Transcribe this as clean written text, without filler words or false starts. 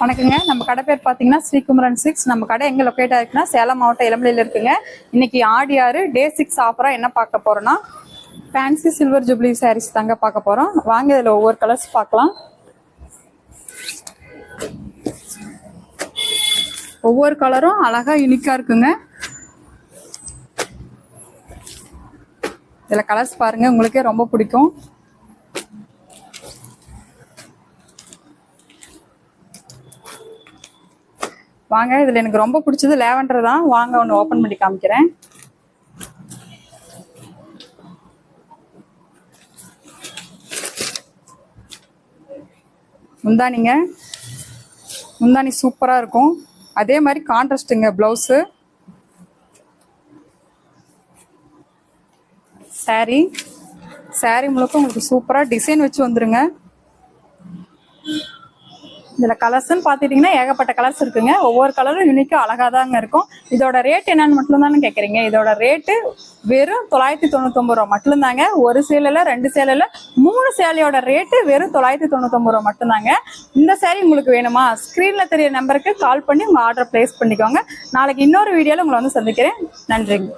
வணக்கங்க. நம்ம கடை பேர் பார்த்தீங்கன்னா ஸ்ரீகுமரன் சிக்ஸ். நம்ம கடை எங்கே லொக்கேட் ஆயிருக்குன்னா சேலம் மாவட்டம் இளம்பிள்ளையில் இருக்குங்க. இன்னைக்கு ஆடி 6 டே 6 ஆஃபராக என்ன பார்க்க போறோம்னா ஃபேன்சி சில்வர் ஜூப்ளி சாரீஸ் தாங்க பார்க்க போறோம். வாங்க இதில் ஒவ்வொரு கலர்ஸ் பார்க்கலாம். ஒவ்வொரு கலரும் அழகா யூனிக்கா இருக்குங்க. இதில் கலர்ஸ் பாருங்க, உங்களுக்கே ரொம்ப பிடிக்கும். வாங்க, இதுல எனக்கு ரொம்ப பிடிச்சது லேவண்டர் தான். வாங்க ஒன்று ஓபன் பண்ணி காமிக்கிறேன். முந்தானி சூப்பரா இருக்கும். அதே மாதிரி கான்ட்ராஸ்டுங்க பிளவுஸ். சாரி முழுக்க உங்களுக்கு சூப்பரா டிசைன் வச்சு வந்துருங்க. இதுல கலர்ஸ்ன்னு பாத்துட்டீங்கன்னா ஏகப்பட்ட கலர்ஸ் இருக்குங்க. ஒவ்வொரு கலரும் யூனிக்கா அழகா தாங்க இருக்கும். இதோட ரேட் என்னன்னு மட்டும் தானே கேக்குறீங்க. இதோட ரேட்டு வெறும் 999 ரூபா மட்டும் தாங்க. ஒரு சேலையில 2 சேலையில 3 சேலையோட ரேட்டு வெறும் 999 ரூபா மட்டும் தாங்க. இந்த சேரீ உங்களுக்கு வேணுமா, ஸ்கிரீன்ல தெரிய நம்பருக்கு கால் பண்ணி உங்க ஆர்டர் பிளேஸ் பண்ணிக்கோங்க. நாளைக்கு இன்னொரு வீடியோல உங்களை வந்து சந்திக்கிறேன். நன்றிங்க.